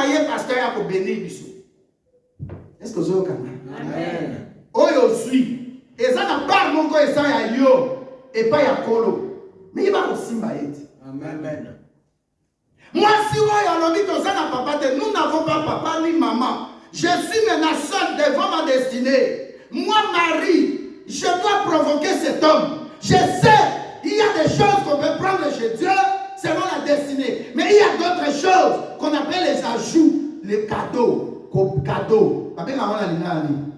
marié pasteur a pour bénir biso. Est-ce que vous avez compris? Amen. Oyo suis. Et ça n'a pas mon corps et ça ya yo et pas ya kolo. Mais il va aussi maïti. Amen. Moi si ouais ya lobi to ça n'a papa de nous n'avons pas papa ni maman. Je suis maintenant seul devant ma destinée. Moi Marie, je dois provoquer cet homme. Je sais, il y a des choses qu'on peut prendre chez Dieu selon la destinée. Mais il y a d'autres choses qu'on appelle les ajouts, les cadeaux. Cadeaux.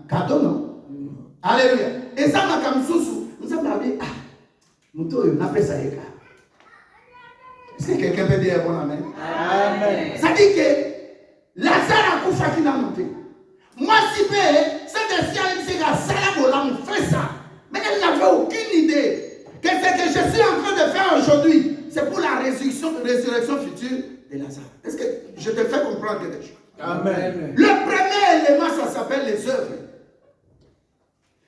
Cadeau, non? Alléluia. Et ça, ma kamsousou, nous avons dit, ah, nous avons appelé ça. Est-ce que quelqu'un peut dire bon amen? Amen. Ça dit que Lazare a couffé qui n'a monté. Moi, si c'est des siens qui fait ça. Mais elle n'avait aucune idée que ce que je suis en train de faire aujourd'hui, c'est pour la résurrection future de Lazare. Est-ce que je te fais comprendre quelque chose? Amen. Le premier élément, ça s'appelle les œuvres.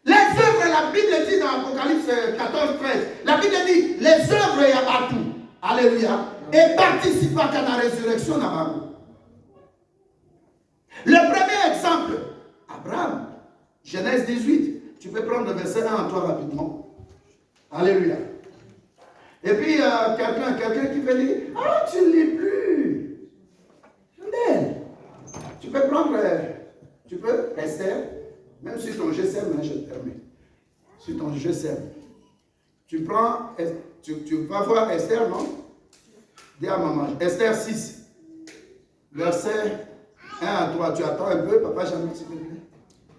Les œuvres, la Bible dit dans Apocalypse 14, 13, la Bible dit, les œuvres, il y a partout. Alléluia. Et participe à la résurrection d'Abraham. Le premier exemple, Abraham, Genèse 18. Tu peux prendre le verset 1 en toi rapidement. Alléluia. Et puis, quelqu'un qui veut dire, ah, tu ne lis plus. Tu peux prendre, Esther, même si ton GSM, je te permets. Si ton GSM. Tu prends, tu vas voir Esther, non? Dis à maman, Esther 6, verset 1 à 3. Tu attends un peu, papa Jean-Luc, s'il te plaît.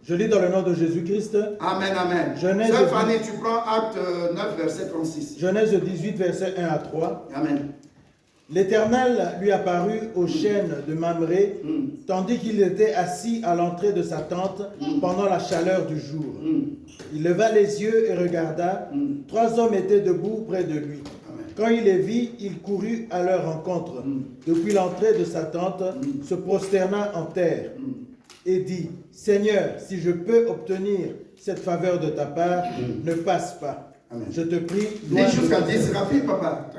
Je lis dans le nom de Jésus-Christ. Amen, amen. Sœur Fanny, tu prends Acte 9, verset 36. Genèse 18, verset 1 à 3. Amen. L'Éternel lui apparut aux chênes de Mamré, tandis qu'il était assis à l'entrée de sa tente pendant la chaleur du jour. Il leva les yeux et regarda. 3 hommes étaient debout près de lui. Quand il les vit, il courut à leur rencontre. Depuis l'entrée de sa tente, se prosterna en terre et dit, Seigneur, si je peux obtenir cette faveur de ta part, ne passe pas. Amen. Je te prie, lis jusqu'à 10, rapide, papa.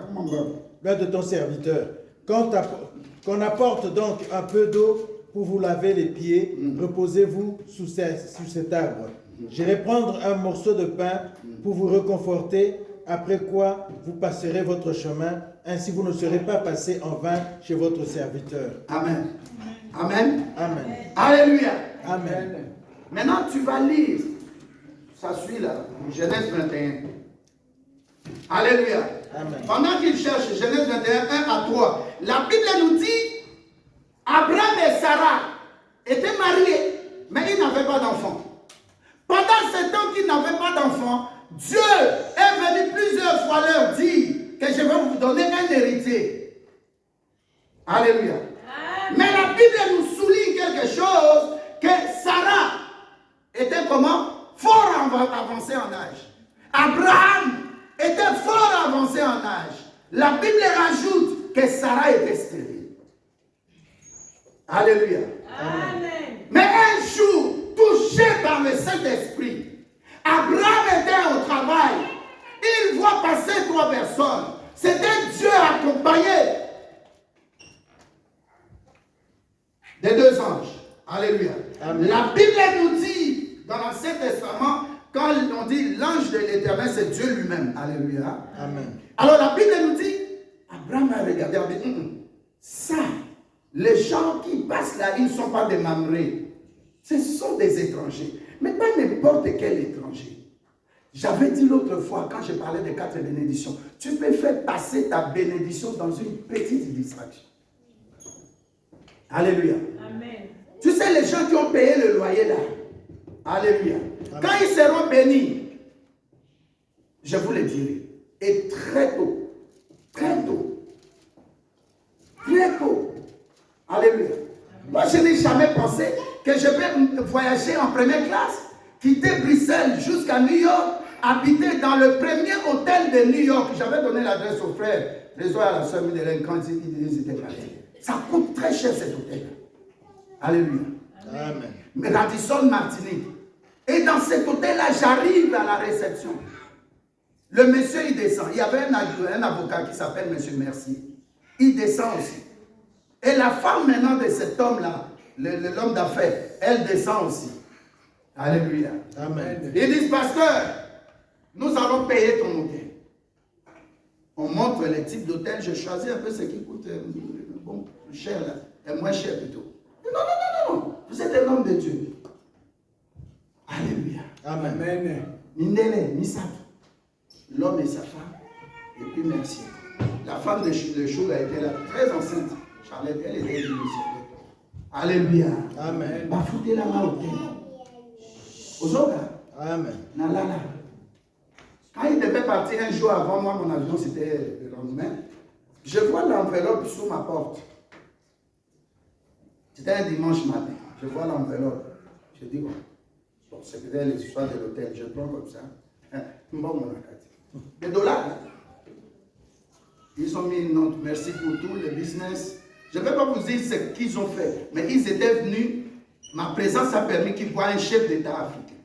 Loin de ton serviteur. Qu'on apporte donc un peu d'eau pour vous laver les pieds, reposez-vous sous cet arbre. J'irai prendre un morceau de pain pour vous réconforter, après quoi vous passerez votre chemin, ainsi vous ne serez pas passé en vain chez votre serviteur. Amen. Amen. Amen. Alléluia. Amen. Maintenant, tu vas lire. Ça suit là. Genèse 21. Alléluia. Amen. Pendant qu'il cherche, Genèse 21, 1 à 3. La Bible nous dit, Abraham et Sarah étaient mariés, mais ils n'avaient pas d'enfants. Pendant ce temps qu'ils n'avaient pas d'enfants, Dieu est venu plusieurs fois leur dire que je vais vous donner un héritier. Alléluia. Mais la Bible nous souligne quelque chose, que Sarah était comment? Fort avancée en âge. Abraham était fort avancé en âge. La Bible rajoute que Sarah était stérile. Alléluia. Amen. Mais un jour, touché par le Saint-Esprit, Abraham était au travail. Il voit passer 3 personnes. C'était Dieu accompagné des 2 anges. Alléluia. Amen. La Bible nous dit, dans l'Ancien Testament, quand on dit l'ange de l'Éternel, c'est Dieu lui-même. Alléluia. Amen. Alors la Bible nous dit, Abraham a regardé, a dit, ça, les gens qui passent là, ils ne sont pas des Mamrés. Ce sont des étrangers. Mais pas n'importe quel étranger. J'avais dit l'autre fois, quand je parlais des 4 bénédictions, tu peux faire passer ta bénédiction dans une petite distraction. Alléluia. Amen. Tu sais, les gens qui ont payé le loyer là, alléluia. Amen. Quand ils seront bénis, je vous le dirai, et très tôt, alléluia. Amen. Moi, je n'ai jamais pensé que je vais voyager en première classe, quitter Bruxelles jusqu'à New York, habiter dans le premier hôtel de New York. J'avais donné l'adresse aux frères, les soirs à la soeur Midelaine quand ils étaient partis. Ça coûte très cher cet hôtel. Alléluia. Amen. Mais Radisson Martinique. Et dans cet hôtel-là, j'arrive à la réception. Le monsieur, il descend. Il y avait un avocat qui s'appelle Monsieur Mercier. Il descend aussi. Et la femme maintenant de cet homme-là, l'homme d'affaires, elle descend aussi. Alléluia. Amen. Ils disent, pasteur, nous allons payer ton hôtel. On montre les types d'hôtels. Je choisis un peu ce qui coûte bon, cher, là, et moins cher plutôt. Non. Vous êtes un homme de Dieu. Alléluia. Amen. Mindele, Misaki. L'homme et sa femme. Et puis merci. La femme de Chou a été là, très enceinte. Charlotte, elle était venue ici. Alléluia. Amen. Ma foutez la main au thé. Ozoga. Amen. Nalala. Quand il devait partir un jour avant moi, mon avion, c'était le lendemain. Je vois l'enveloppe sous ma porte. C'était un dimanche matin. Je vois l'enveloppe. Je dis, bon, c'est peut-être les histoires de l'hôtel. Je prends comme ça. Bon, mon acate. Des dollars. Ils ont mis une note. Merci pour tout le business. Je ne vais pas vous dire ce qu'ils ont fait. Mais ils étaient venus. Ma présence a permis qu'ils voient un chef d'État africain.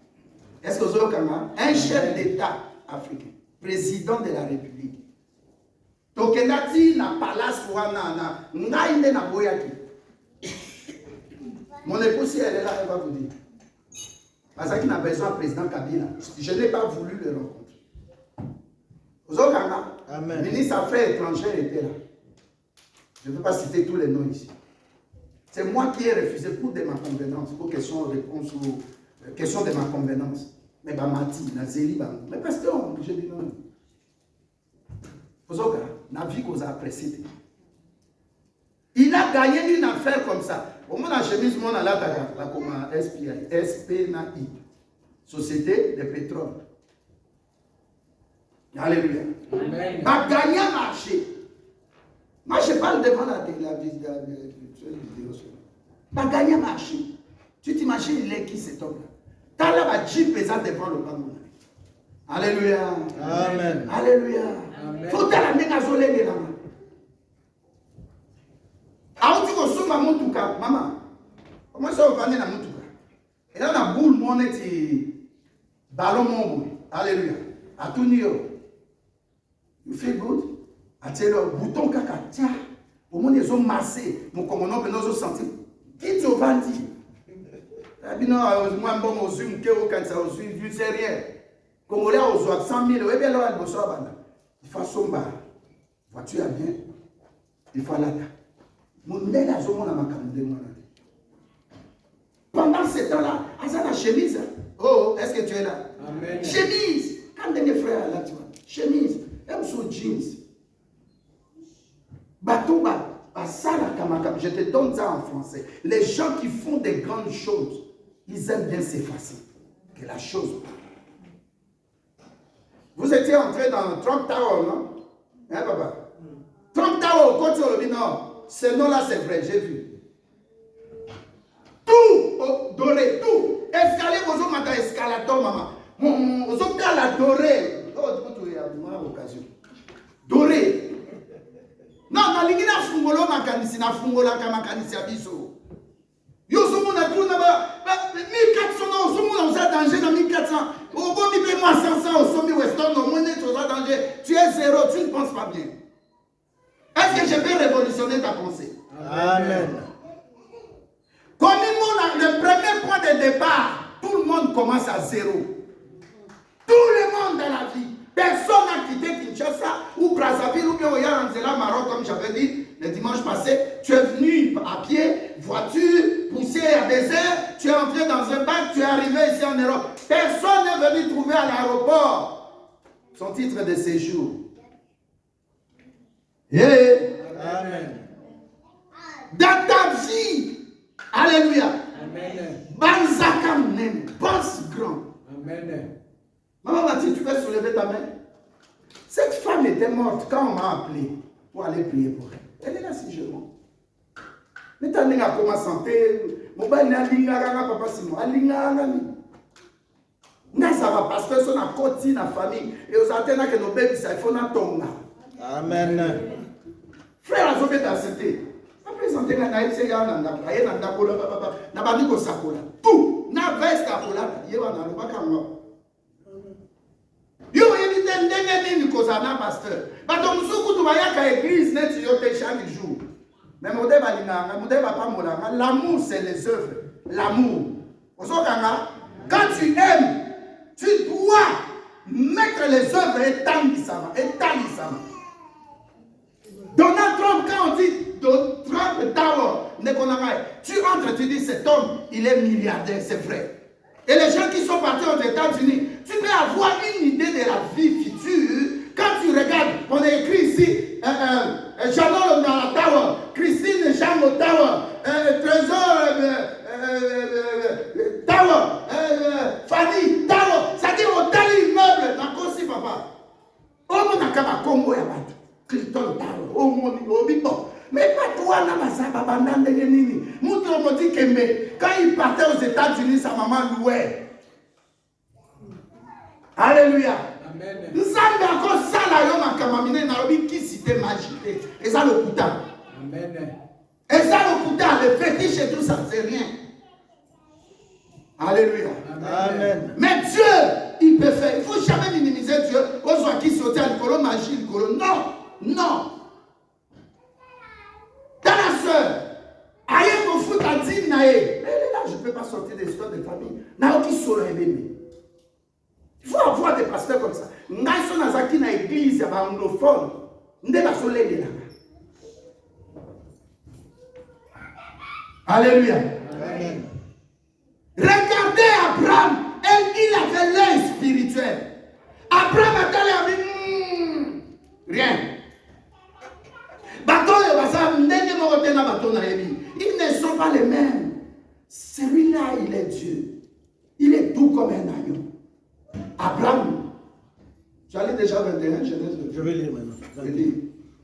Est-ce que vous avez un chef d'État africain, président de la République. Tokenati na palace wana na na boyaki. Mon épouse, elle est là, elle va vous dire. Parce qu'il n'a besoin du président Kabila. Je n'ai pas voulu le rencontrer. Vous avez Amen. Le ministre des Affaires étrangères était là. Je ne peux pas citer tous les noms ici. C'est moi qui ai refusé pour de ma convenance, pour question-réponse ou question de ma convenance. Mais Bamati, Nazeli, mais pasteur, je dis non. Vous avez la vie qu'on a appréciée. Il a gagné une affaire comme ça. Au moins, la chemise, mon a la comme SPNAI, Société de pétrole. Alléluia. Amen. Il a gagné un marché. Moi, je parle devant la vidéo. Il a gagné un marché. Tu t'imagines, il est qui cet homme-là? Tu as là, Jeep présent devant le panneau. Alléluia. Amen. Alléluia. Faut la mettre à zoler là. Ah, tu vas ma moutouka, maman. Comment ça va venir la moutouka? Et là, la boule, mon est ballon mon. Alléluia. À tout niveau. You feel good? À le bouton caca. Tiens. Au moins, ils ont massé. Mon commandant, nous avons senti. Qui tu vas dire? Moi, bon, aux yeux, je ne sais rien. Congolais, aux 100 000, et bien là, il faut somba. Voiture à bien. Il faut là. Pendant ce temps-là, Asa la chemise. Oh, est-ce que tu es là? Amen. Chemise. Quand mes frères là, tu vois. Chemise. Même sur jeans. Batouba. Je te donne ça en français. Les gens qui font des grandes choses, ils aiment bien s'effacer. Que la chose parle. Vous étiez entré dans Trump Tower, non? Hein, papa? Trump Tower, quand tu le dis, non. Ce nom-là, c'est vrai, j'ai vu. Tout, oh, doré, tout. Escalier, vous avez escalator, maman. Vous avez la doré. Oh, tu as une occasion. Doré. Non, na lingi na fungolo makanisi na fungola kama makanisi abiso. Yo somo na tout na ba 1400 non, somo na usa danger na 1400. Au bon mi paye moi 500 au somi western au moins tu as danger. Tu es zéro, tu ne penses pas bien. Est-ce que je peux révolutionner ta pensée? Amen. Comme le premier point de départ, tout le monde commence à zéro. Tout le monde dans la vie. Personne n'a quitté Kinshasa ou Brazzaville ou bien au Yaranzela, Maroc, comme j'avais dit le dimanche passé. Tu es venu à pied, voiture, poussé à désert, tu es entré dans un bac, tu es arrivé ici en Europe. Personne n'est venu trouver à l'aéroport son titre de séjour. Yeah. Amen. Dans ta vie, alléluia. Amen. Banzakam nem, pense grand. Amen. Maman Mathilde, tu peux soulever ta main? Cette femme était morte quand on m'a appelé pour aller prier pour elle. Elle est là si je monte. Mais tu as dit comment santé, mon bain n'a pas papa Simon, ça va parce que son a côté la famille et aux antennes que nos bébés ça il faut na tonga. Amen. Frère Azobé d'accepter. Présenter la naïf c'est ya nanda aye nanda kola papa na bandi ko sakola tout na veste akola yewa na lobaka ngo. Yo évite ndenge nini kozana pasteur. Bato musuku tu bayaka église net yo te chaque jour. Mais l'amour, c'est les œuvres. L'amour. Quand tu aimes, tu dois mettre les œuvres et talisama. Donald Trump, quand on dit Trump Tower, tu entres, tu dis cet homme, il est milliardaire, c'est vrai. Et les gens qui sont partis aux États-Unis, tu peux avoir une idée de la vie future. Quand tu regardes, on a écrit ici, Jean-Paul dans la Tower, Christine Jean au Tower, Trésor Tower, Fanny Tower, ça dit au tel immeuble, dans aussi papa. Au monde à Congo, il y a pas Clifton Tower, au monde, au Bibo. Mais pas toi, quand il partait aux États-Unis, sa maman louait. Alléluia. Nous sommes encore ça là, yom akamamine narobi qui cité magique. Et ça le couta. Et ça le couta, le fétiche et tout ça, c'est rien. Alléluia. Amen. Mais Dieu, il peut faire. Il ne faut jamais minimiser Dieu. On soit qui sauter à l'école, magie, l'école. Non, non. Dans la soeur, aïe, mon foot a dit, naé. Là, je ne peux pas sortir des histoires de famille. Naoki solo aimé. Il faut avoir des pasteurs comme ça. Ngaïso Nazaki na église, il y a un anglophone. Ndeba soleil de là. Alléluia. Amen. Regardez Abraham, il avait l'œil spirituel. Abraham a dit, rien. Ils ne sont pas les mêmes. Celui-là, il est Dieu. Il est doux comme un agneau. Abraham, j'allais déjà 21, Genèse 21. Je vais lire maintenant.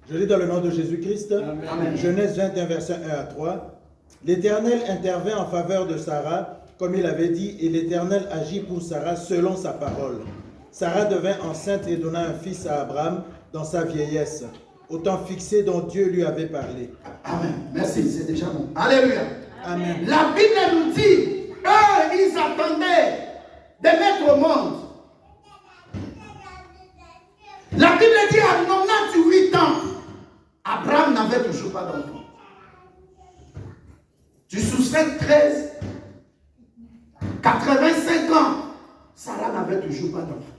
Je lis dans le nom de Jésus-Christ. Amen. Genèse 21, verset 1 à 3. L'Éternel intervint en faveur de Sarah, comme il avait dit, et l'Éternel agit pour Sarah selon sa parole. Sarah devint enceinte et donna un fils à Abraham dans sa vieillesse, au temps fixé dont Dieu lui avait parlé. Amen. Merci, c'est déjà bon. Alléluia. Amen. La Bible nous dit, eux, ils attendaient de mettre au monde. La Bible dit à 98 ans, Abraham n'avait toujours pas d'enfant. Tu soustrais 13, 85 ans, Sarah n'avait toujours pas d'enfant.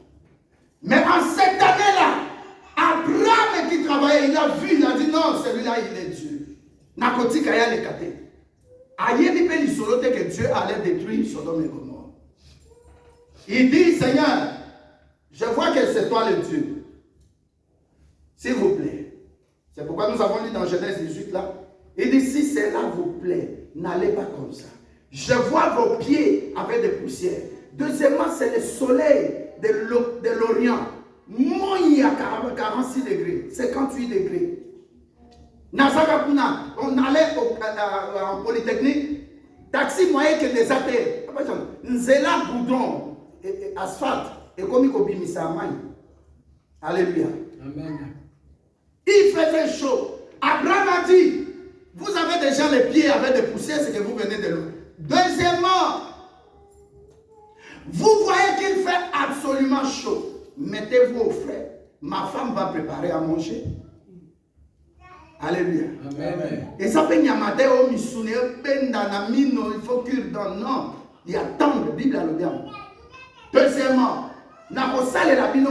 Mais en cette année-là, Abraham qui travaillait, il a vu, il a dit non, celui-là, il est Dieu. Nakoti Kaya le Kate. Aïe, que Dieu allait détruire Sodome et Gomorrhe. Il dit, Seigneur, je vois que c'est toi le Dieu. S'il vous plaît. C'est pourquoi nous avons lu dans Genèse 18 là. Il dit, si cela vous plaît, n'allez pas comme ça. Je vois vos pieds avec des poussières. Deuxièmement, c'est le soleil de l'Orient. Moi, il y a 46 degrés, 58 degrés. Nazakapuna, on allait en Polytechnique, taxi moyen que des athées. Nzela goudron, asphalte, et comme il copie Missamay. Alléluia. Amen. Il faisait chaud. Abraham a dit, vous avez déjà les pieds avec des poussières, c'est que vous venez de l'eau. Deuxièmement, vous voyez qu'il fait absolument chaud. Mettez-vous au frais. Ma femme va préparer à manger. Alléluia. Amen. Et ça peut nyamade au misune, bendanamino, il faut cuire dans non. Il y a tant de Bible à l'audience. Deuxièmement, na kosale la bino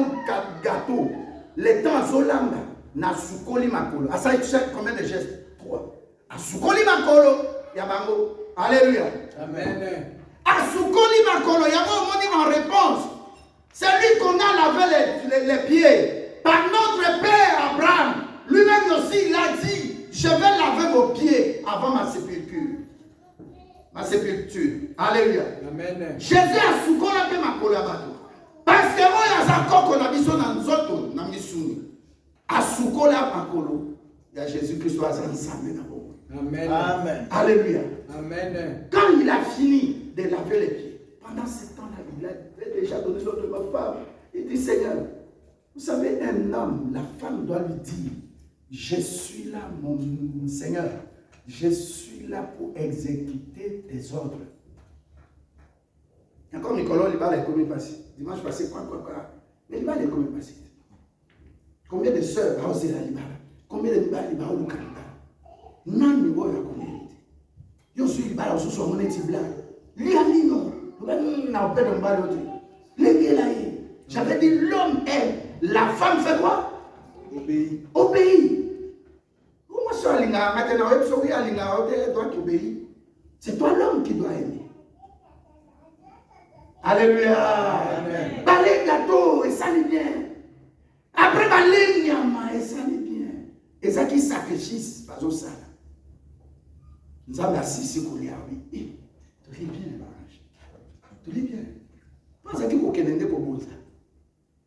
gâteau. Le temps zolamba na sukoli makolo. Asa tu sais combien de gestes? 3. A sukoli makolo yabango. Alléluia. Amen. A sukoli makolo yabango moni en réponse. C'est lui qu'on a lavé les pieds. Par notre père Abraham. Lui-même aussi, il a dit, je vais laver vos pieds avant ma sépulture. Ma sépulture. Alléluia. Amen. Jésus a soukola pe makolo ya bato. Parce que moi, il y a encore qu'on a biso na nzoto na misuni. A soukola makolo. Il y a Jésus-Christ a ensemble na bo. Amen. Amen. Alléluia. Amen. Quand il a fini de laver les pieds, pendant ce temps-là, il avait déjà donné l'ordre de ma femme. Il dit, Seigneur, vous savez, un homme, la femme doit lui dire, je suis là, mon Seigneur. Je suis là pour exécuter tes ordres. Il y a comme Nicolas, il va les commis passé. Dimanche passé, quoi. Mais il va les commis passé. Combien de sœurs va oser la libara? Combien de libara il va au Canada? Nani boy a connaître. Yo suis le bala sous son honnête blanc. Lui a dit non. N'a pas de mal. J'avais dit l'homme aime. La femme fait quoi? Obéit. Obéit. Comment ça, Alinga? Maintenant, toi qui obéis. C'est toi l'homme qui doit aimer. Alléluia. Balé gâteau, et ça n'est bien. Après, balé nyama, et ça n'est bien. Et ça qui sacrifice, pas au ça. Nous avons assis ce qu'on y a, oui. Tout est bien, barrage. Tout est bien. Pas ça qui vous connaissez comme ça.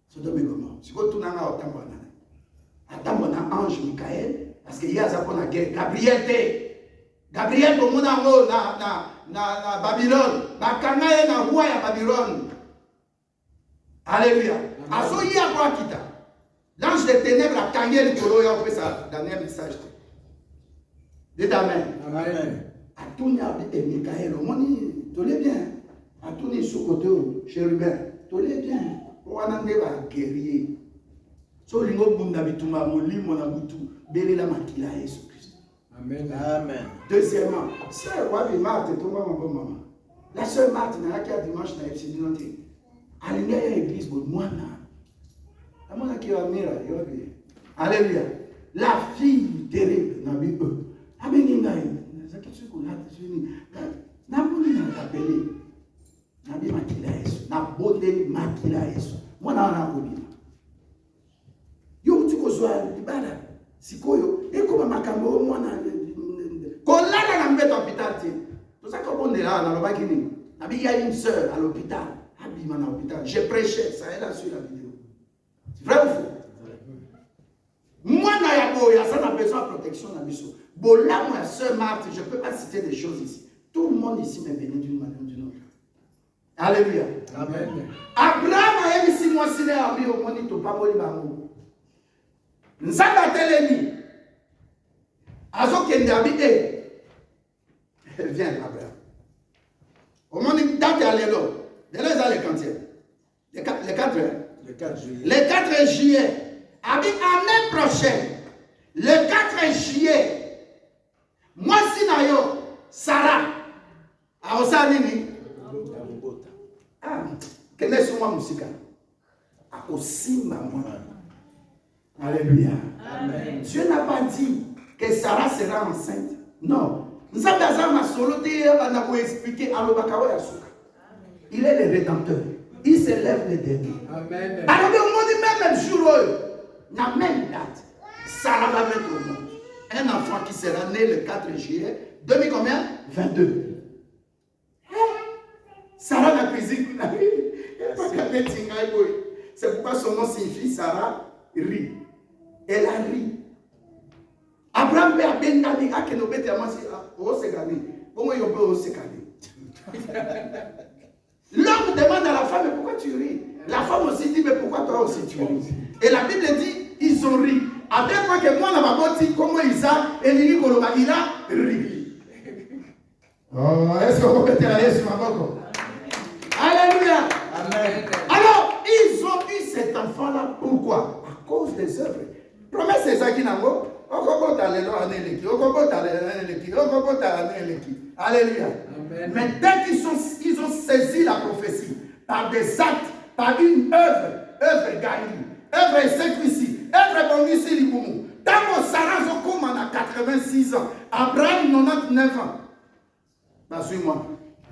C'est de mes moments. Si vous tournez à Otambona, ange Michael, parce qu'il y a ça qu'on a guerre. Gabriel, comme on a na Babylone. Bakanga na roi ya Babylone. Alléluia. Aso y a quoi kita. L'ange des ténèbres a kangé le colo et a fait sa dernier message. Dites Amen. Amen. A tourné et Michael, on dit, tout est bien. A tourné sur côté, chérubin, tout est bien. Pour un guerrier. So lingo bunda bituma molimo na butu belela makila Yesu Christ. Amen. Amen. Deuxièmement, sœur Wabi Marthe, toi ma maman. La sœur Marthe n'a qu'à dimanche na FCD noté. Alinga ya église bo mwana. La mwana qui va venir alléluia. La fille terrible na bi eux. Abenga ngai. Zaki tsuko na tsuni. Na boni na kapele. Na bi makila Yesu. Na bote makila Yesu. Mwana na boni. Yo tuko zoa libala sikoyo ekoma makambo mwana kolala na mbeto hôpital ti to ça comme on est là na lobaki ni abi il y a une sœur à l'hôpital abi mana hôpital j'ai prêché ça elle a sur la vidéo c'est vrai ou faux mwana ya boya ça n'a besoin de protection na biso bola moi sœur Marthe je peux pas citer des choses ici tout le monde ici m'est béni d'une manière ou d'une autre. Alléluia. Amen. Abraham a émis si moi si les amis au monde to pas moli bango. Nzamba telemi. Azo kende habité. Viens Abraham. Au monde date à l'élo. L'élo est les quantième. Les 4 juillet. Le 4 juillet. Habite année prochaine. Le 4 juillet. Moi si na yo Sarah. A osanini. Ah, quelle est son musique? A osimba moi. Alléluia. Amen. Dieu n'a pas dit que Sarah sera enceinte. Non. Nous avons expliqué à il est le rédempteur. Il se lève le dernier. Amen. Alors, au monde, même jour, la même date, Sarah va mettre au monde un enfant qui sera né le 4 juillet 2000 combien? 22. Sarah n'a cuisine. C'est pourquoi son nom signifie Sarah rit. Elle a ri. Abraham a bien gagné. Ah, que nous bêtes à moi, c'est gagné. Comment il peut se gagner? L'homme demande à la femme, mais pourquoi tu ris? La femme aussi dit, mais pourquoi toi aussi tu ris? Et la Bible dit, ils ont ri. À tel point que moi, dans ma botte, comment Isa et Lili Koloba, il a ri. Oh, est-ce qu'on peut aller sur ma botte? Alléluia. Amen. Alors, ils ont eu cet enfant-là. Pourquoi? À cause des œuvres. Promesse c'est ça qui n'a pas. Alléluia. Amen. Mais dès qu'ils ont saisi la prophétie par des actes, par une œuvre gagnée, œuvre sécuici, œuvre bonisi liboumou. Tant que Sarah Zokoum a 86 ans, Abraham 99 ans. Bah, suis-moi.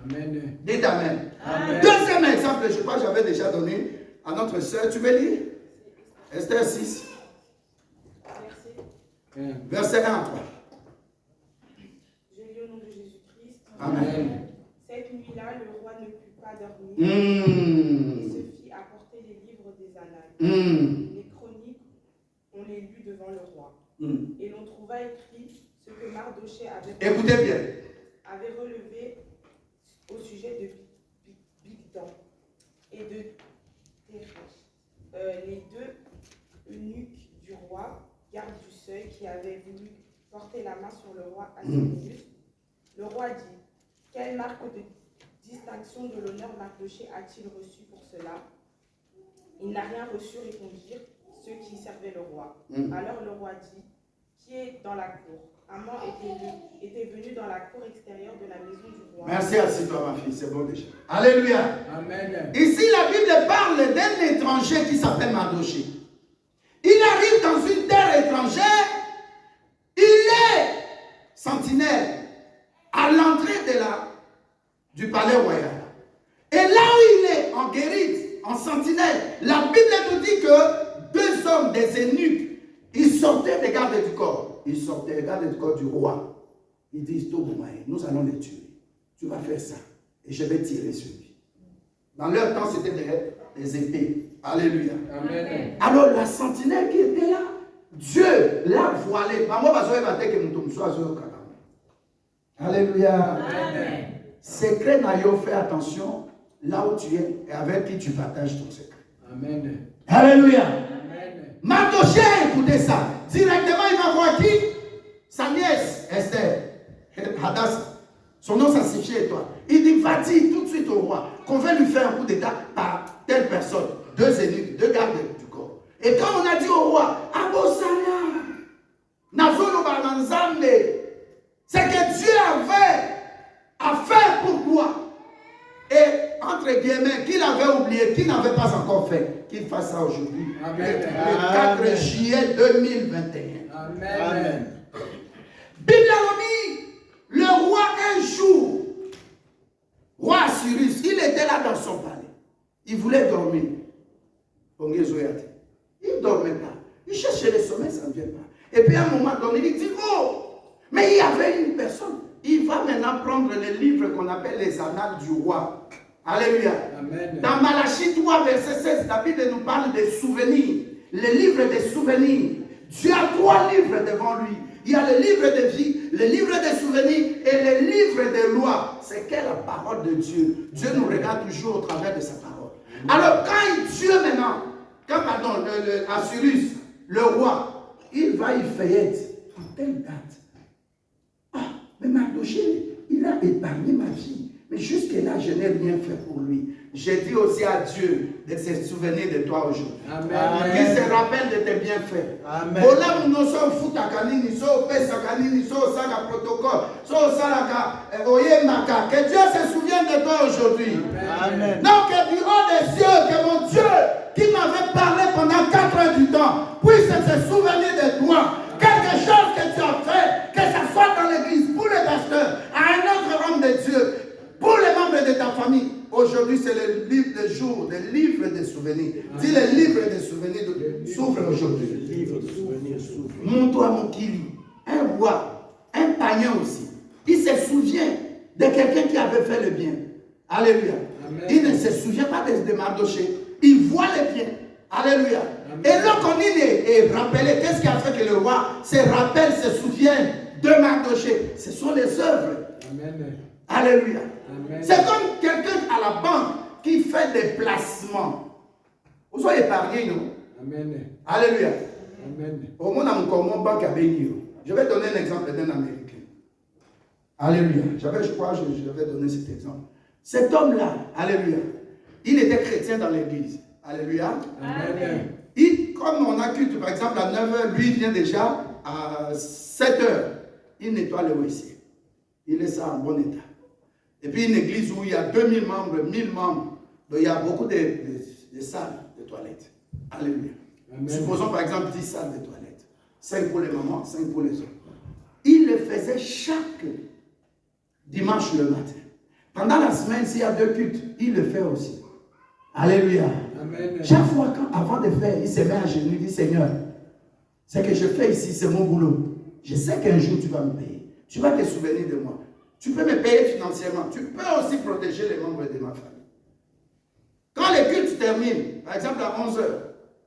Amen. Dites Amen. Amen. Deuxième exemple, je crois que j'avais déjà donné à notre sœur. Tu veux lire? Esther 6. Verset 1 à 3. Je lis au nom de Jésus-Christ. Amen. Cette nuit-là, le roi ne put pas dormir. Mm. Il se fit apporter les livres des annales. Mm. Les chroniques, on les lut devant le roi. Mm. Et l'on trouva écrit ce que Mardoché Écoutez bien. avait relevé au sujet de Bigdan et de Teresh, les deux eunuques du roi, garde du seuil, qui avaient voulu porter la main sur le roi Assuérus. Le roi dit, quelle marque de distinction de l'honneur Mardoché a-t-il reçu pour cela? Il n'a rien reçu, répondirent ceux qui servaient le roi. Alors le roi dit, pied dans la cour. Haman était venu dans la cour extérieure de la maison du roi. Merci, assis-toi ma fille, c'est bon déjà. Alléluia. Amen. Ici, la Bible parle d'un étranger qui s'appelle Mardoché. Il arrive dans une terre étrangère, il est sentinelle à l'entrée du palais royal. Et là où il est, en guérite, en sentinelle, la Bible nous dit que deux hommes, des eunuques, ils sortaient des gardes du corps. Ils sortaient des gardes du corps du roi. Ils disent, Toboumaï, nous allons les tuer. Tu vas faire ça. Et je vais tirer sur lui. Dans leur temps, c'était des épées. Alléluia. Amen. Alors la sentinelle qui était là, Dieu l'a voilée. Alléluia. Amen. Secret Nayo, fais attention là où tu es et avec qui tu partages ton secret. Amen. Alléluia. Amen. Mardoché a écouté ça. Directement, il va voir qui? Sa nièce, Esther, Hadassah. Son nom, ça s'écrit toi. Il dit, va dire tout de suite au roi qu'on veut lui faire un coup d'état par telle personne. Deux eunuques, deux gardes du corps. Et quand on a dit au roi, Abosana, Nazono Balanzambe, c'est que Dieu avait affaire pour toi. Et entre guillemets, qu'il avait oublié, qu'il n'avait pas encore fait, qu'il fasse ça aujourd'hui. Amen. Le 4 juillet 2021. Amen. Amen. Bible a dit, le roi un jour, roi Assyrus, il était là dans son palais. Il voulait dormir. Il ne dormait pas. Il cherchait le sommeil, ça ne vient pas. Et puis à un moment donné, il dit, oh, mais il y avait une personne. Il va maintenant prendre les livres qu'on appelle les annales du roi. Alléluia. Amen. Dans Malachie 3, verset 16, la Bible nous parle des souvenirs. Les livres des souvenirs. Dieu a 3 livres devant lui. Il y a le livre de vie, le livre des souvenirs et le livre des lois. C'est qu'est la parole de Dieu. Dieu nous regarde toujours au travers de sa parole. Alors quand Dieu maintenant, Assyrus, le roi, il va y feuillette en telle date. Ah, mais Mardoché, il a épargné ma vie. Mais jusque-là, je n'ai rien fait pour lui. J'ai dit aussi à Dieu de se souvenir de toi aujourd'hui. Amen. Qu'il se rappelle de tes bienfaits. Amen. Voilà, nous sommes foutakanini, so pesakanini, so sala protocole, so salaka, oyemaka. Que Dieu se souvienne de toi aujourd'hui. Amen. Non, que du haut des cieux, que mon Dieu, qui m'avait parlé pendant 4 heures du temps, puisse se souvenir de toi. Quelque chose que tu as fait, que ce soit dans l'église, pour le pasteur, à un autre homme de Dieu, pour les membres de ta famille. Aujourd'hui, c'est le livre du jour, le livre des souvenirs. Dis le livre des souvenirs s'ouvre aujourd'hui. Le livre de souvenirs s'ouvre. Mon mon Kili, un roi, un païen aussi. Il se souvient de quelqu'un qui avait fait le bien. Alléluia. Amen. Il ne se souvient pas de Mardoché. Il voit le bien. Alléluia. Amen. Et lorsqu'on est rappelé, qu'est-ce qui a fait que le roi se rappelle, se souvient de Mardoché? Ce sont les œuvres. Amen. Alléluia. Amen. C'est comme quelqu'un à la banque qui fait des placements. Vous soyez épargnés, non? Amen. Alléluia. Amen. Au monde, mon banque a béni. Je vais donner un exemple d'un Américain. Alléluia. Je crois que je vais donner cet exemple. Cet homme-là, alléluia, il était chrétien dans l'église. Alléluia. Amen. Comme on a culte, par exemple, à 9h, lui vient déjà à 7h. Il nettoie le WC. Il laisse ça en bon état. Et puis une église où il y a 2000 membres, 1000 membres, donc il y a beaucoup de salles de toilettes. Alléluia. Amen. Supposons par exemple 10 salles de toilettes. 5 pour les mamans, 5 pour les hommes. Il le faisait chaque dimanche le matin. Pendant la semaine, s'il y a 2 cultes, il le fait aussi. Alléluia. Amen. Chaque fois, avant de faire, il se met à genoux, il dit, Seigneur, ce que je fais ici, c'est mon boulot. Je sais qu'un jour, tu vas me payer. Tu vas te souvenir de moi. Tu peux me payer financièrement. Tu peux aussi protéger les membres de ma famille. Quand le culte termine, par exemple à 11h,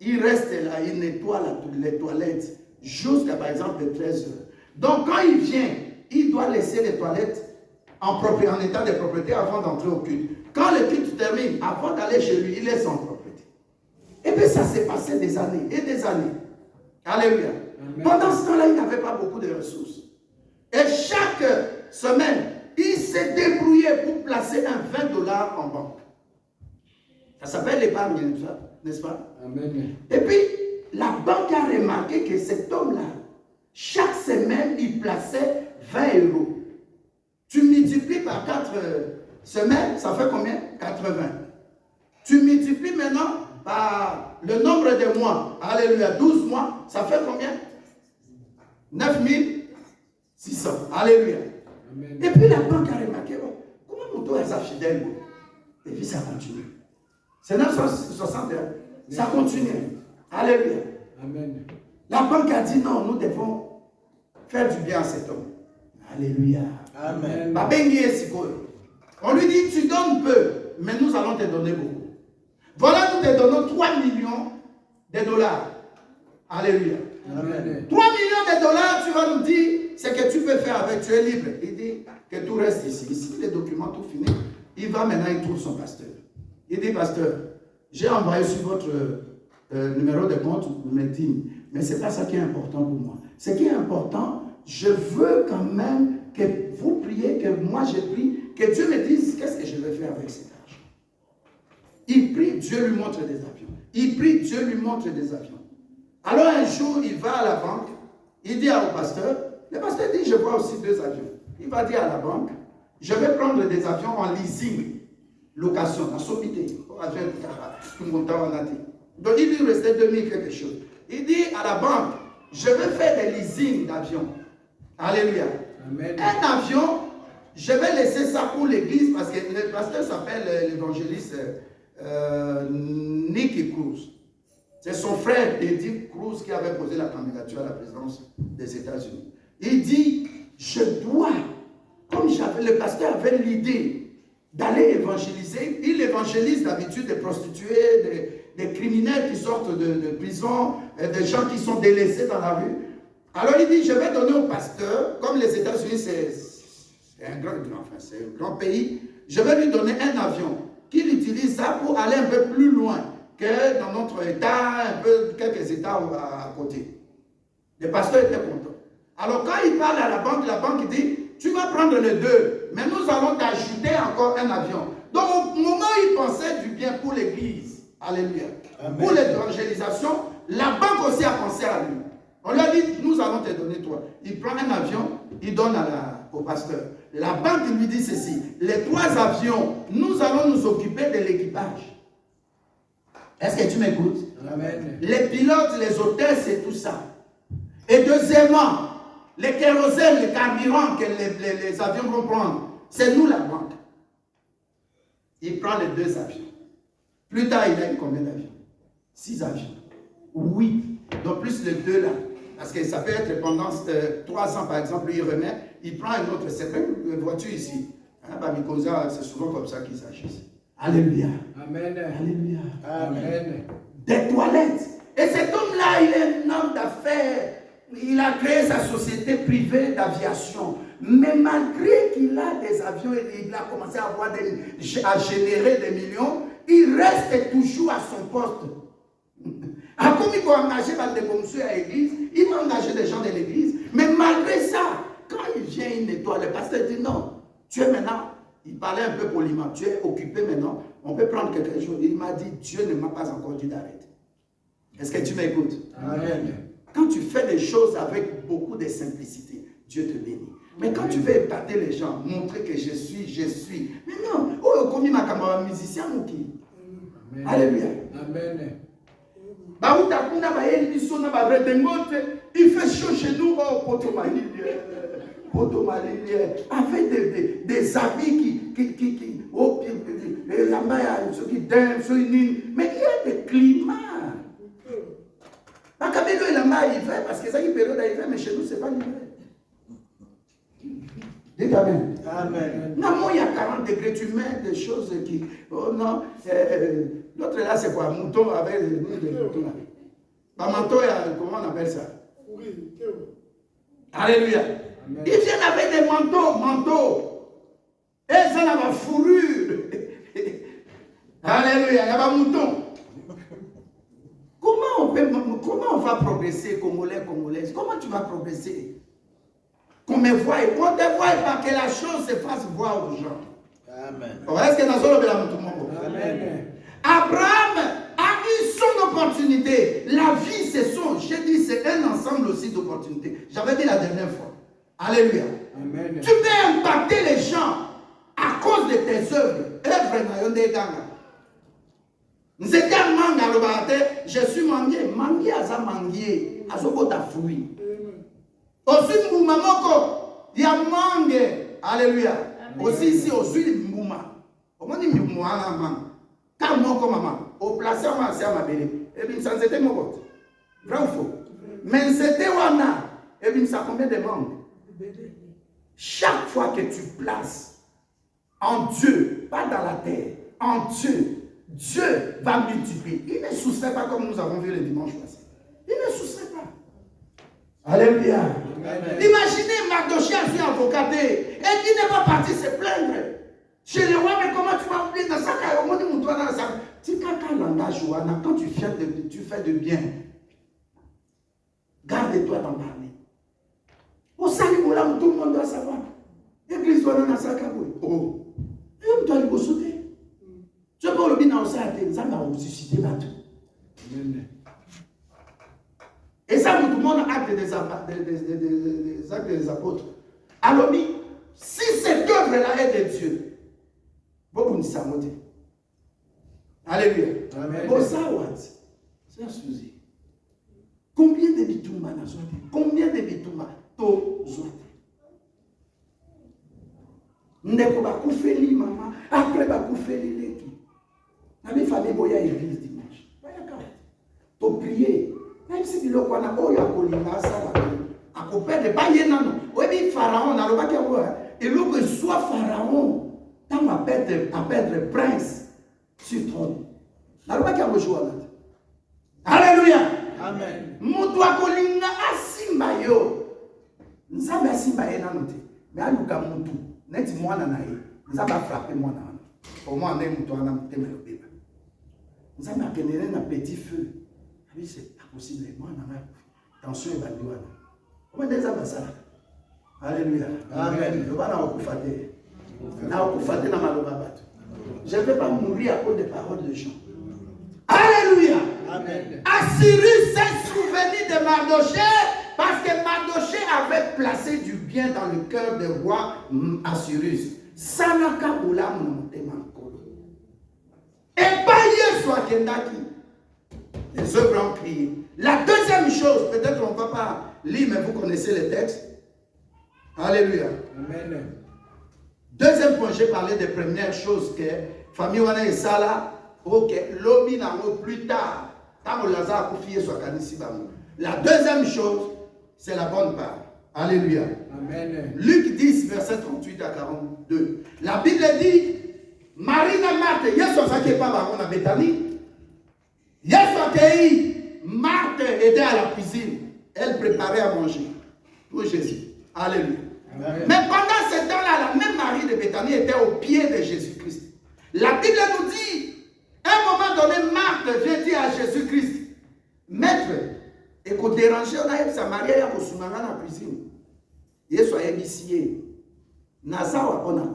il reste là, il nettoie les toilettes jusqu'à par exemple 13h. Donc quand il vient, il doit laisser les toilettes en état de propriété avant d'entrer au culte. Quand le culte termine, avant d'aller chez lui, il laisse en propriété. Et puis ça s'est passé des années et des années. Alléluia. Amen. Pendant ce temps-là, il n'avait pas beaucoup de ressources. Et chaque semaine, il s'est débrouillé pour placer un $20 en banque. Ça s'appelle l'épargne, n'est-ce pas? Amen. Et puis, la banque a remarqué que cet homme-là, Chaque semaine, il plaçait 20 euros. Tu multiplies par 4 semaines, ça fait combien? 80. Tu multiplies maintenant par le nombre de mois. Alléluia, 12 mois, ça fait combien? 9600. Alléluia. Amen. Et puis la banque a remarqué, oh, comment mon taux est fidèle? Et puis ça continue. C'est 961. Ça continue. Alléluia. Amen. La banque a dit non, nous devons faire du bien à cet homme. Alléluia. Amen. On lui dit, tu donnes peu, mais nous allons te donner beaucoup. Voilà, nous te donnons 3 millions de dollars. Alléluia. Amen. 3 millions de dollars, tu vas nous dire ce que tu peux faire avec, tu es libre. Il dit que tout reste ici. Ici, les documents, tout fini. Il va maintenant, il trouve son pasteur. Il dit, pasteur, j'ai envoyé sur votre numéro de compte, vous me dites, mais ce n'est pas ça qui est important pour moi. Ce qui est important, je veux quand même que vous priez, que moi je prie, que Dieu me dise qu'est-ce que je vais faire avec cet argent. Il prie, Dieu lui montre des avions. Il prie, Dieu lui montre des avions. Alors un jour, il va à la banque, il dit au pasteur, le pasteur dit, je vois aussi 2 avions. Il va dire à la banque, je vais prendre des avions en leasing, location, en sommité, tout mon temps en a dit. Donc il lui restait 2000 quelque chose. Il dit à la banque, je vais faire des leasing d'avions. Alléluia. Amen. Un avion, je vais laisser ça pour l'église parce que le pasteur s'appelle l'évangéliste Nicky Cruz. C'est son frère Eddie Cruz qui avait posé la candidature à la présidence des États-Unis. Il dit, je dois, comme le pasteur avait l'idée d'aller évangéliser, il évangélise d'habitude des prostituées, des criminels qui sortent de prison, des gens qui sont délaissés dans la rue. Alors il dit, je vais donner au pasteur, comme les États-Unis c'est un grand pays, je vais lui donner un avion qu'il utilise ça pour aller un peu plus loin que dans notre État, un peu quelques États à côté. Le pasteur était content. Alors quand il parle à la banque dit, tu vas prendre les 2, mais nous allons t'ajouter encore un avion. Donc au moment où il pensait du bien pour l'église, alléluia, pour l'évangélisation, la banque aussi a pensé à lui. On lui a dit, nous allons te donner toi. Il prend un avion, il donne au pasteur. La banque lui dit ceci, les 3 avions, nous allons nous occuper de l'équipage. Est-ce que tu m'écoutes? Amen. Les pilotes, les hôtesses et tout ça. Et deuxièmement, les kérosènes, les carburants que les avions vont prendre, c'est nous la banque. Il prend les 2 avions. Plus tard, il a eu combien d'avions? 6 avions. Oui. Donc plus les 2 là. Parce que ça peut être pendant 3 ans, par exemple, il remet, il prend une autre, c'est même une voiture ici. Hein, Bamikosa, c'est souvent comme ça qu'ils s'agissent. Alléluia. Amen. Alléluia. Amen. Des toilettes. Et cet homme-là, il est un homme d'affaires. Il a créé sa société privée d'aviation. Mais malgré qu'il a des avions et il a commencé à générer des millions, il reste toujours à son poste. Comme il faut engager à l'église, il va engager des gens de l'église. Mais malgré ça, quand il vient, il nettoie. Le pasteur dit non, tu es maintenant, il parlait un peu poliment, tu es occupé maintenant, on peut prendre quelque chose. Il m'a dit, Dieu ne m'a pas encore dit d'arrêter. Est-ce que tu m'écoutes? Amen. Quand tu fais des choses avec beaucoup de simplicité, Dieu te bénit. Mais quand tu veux épater les gens, montrer que je suis. Mais non, oh, comme il m'a camarade musicien ou qui? Alléluia. Amen. Il fait chaud chez nous, oh, avec des habits qui mais il y a des climats. Parce que ça y est période d'hiver, mais chez nous, ce n'est pas l'hiver. Dites Amen. Amen. Non, il y a 40 degrés, tu mets des choses qui... Oh non, l'autre là, c'est quoi? Mouton avec des moutons là. Bah, manteau, comment on appelle ça? Alléluia. Amen. Ils viennent avec des manteaux. Et ça n'a pas fourrure. Alléluia, il y a pas mouton. Comment on va progresser, Congolais? Comment tu vas progresser? Qu'on me voie, qu'on te voie, pas que la chose se fasse voir aux gens. Amen. Est-ce que nous allons la mouton? Amen. Abraham a vie, son opportunité. La vie, c'est son. J'ai dit, c'est un ensemble aussi d'opportunités. J'avais dit la dernière fois. Alléluia. Amen. Tu peux impacter les gens à cause de tes œuvres. Je suis mangué. Mangué à ça mangué. À ce que tu as fruit. Aussi, Mbouma Moko. Il y a mangue. Alléluia. Aussi, ici, aussi, Mbouma. Comment dit Mbouma? Quand moi, comme maman, au placé, on m'a dit à ma belle. Et bien, ça c'était mon vote. Vrai ou faux? Mais c'était Wana. Et bien, ça combien de membres? Chaque fois que tu places en Dieu, pas dans la terre, en Dieu, Dieu va multiplier. Il ne soustrait pas comme nous avons vu le dimanche passé. Il ne soustrait pas. Alléluia. Imaginez Mardochée a su avocater et qui n'est pas parti se plaindre. Chez les rois, mais comment tu m'as oublié dans ça? Quand tu fais de bien, garde-toi d'en parler. Au salut, tout le monde doit savoir. L'église doit dans sa cabouille. Oh, et toi, il faut sauter. Tu peux le bien au salut, ça va ressusciter partout. Et ça, tout le monde acte des actes des apôtres. Alors, si cette œuvre-là est de Dieu, vous ne savez pas. Alléluia. C'est un souci. Combien de bitouma n'a pas? Combien de bitouma to zote? Ndeko bakufeli maman, après bakufeli leki. Nami famille boya église dimanche. To prier. Même si bilo kwa na oya kolinga sala. Akopede ba yenano. Obi pharaon na lobaki wa. Et l'eau que soit pharaon, tant à perdre prince sur trône. Na lobaki a joie. Alléluia. Amen. Mutu akolinga asimba yo. Nzambe asimba ye nano te. Mais aluka mutu. Neti mwana na ye. Nzambe a frappé mwana wana. Au moins ane mutu wana mutema yo beba. Nzambe akenele na petit feu. Oui, c'est pas possible. Mwana na tension e bandi wana. Comment nzambe asala? Alléluia. Amen. Yo bana okufate. Na okufate na maloba bato. Je ne vais pas mourir à cause des paroles de gens. Alléluia. Amen. Assyrus s'est souvenu de Mardochée parce que Mardochée avait placé du bien dans le cœur du roi Assyrus. Sanaka Oulam Ntemakolo. Et pas Yesua Kendaki. Les œuvres ont crié. La deuxième chose, peut-être on ne va pas lire, mais vous connaissez les textes. Alléluia. Amen. Deuxième point, j'ai parlé des premières choses que famille Wana et Sala. Ok, l'homme n'a plus tard. La deuxième chose, c'est la bonne part. Alléluia. Amen. Luc 10, verset 38 à 42. La Bible dit, Marie et Marthe, Yesu qui n'est pas baron à Bethanie. Yesu Marthe était à la cuisine. Elle préparait à manger pour Jésus. Alléluia. Amen. Mais pendant ce temps-là, la même Marie de Bethanie était au pied de Jésus-Christ. La Bible nous dit, à un moment donné, Marthe vient dire à Jésus-Christ, Maître, et qu'on dérange, on a sa Marie à la cuisine. Yesu a ébissé. Nazawa on a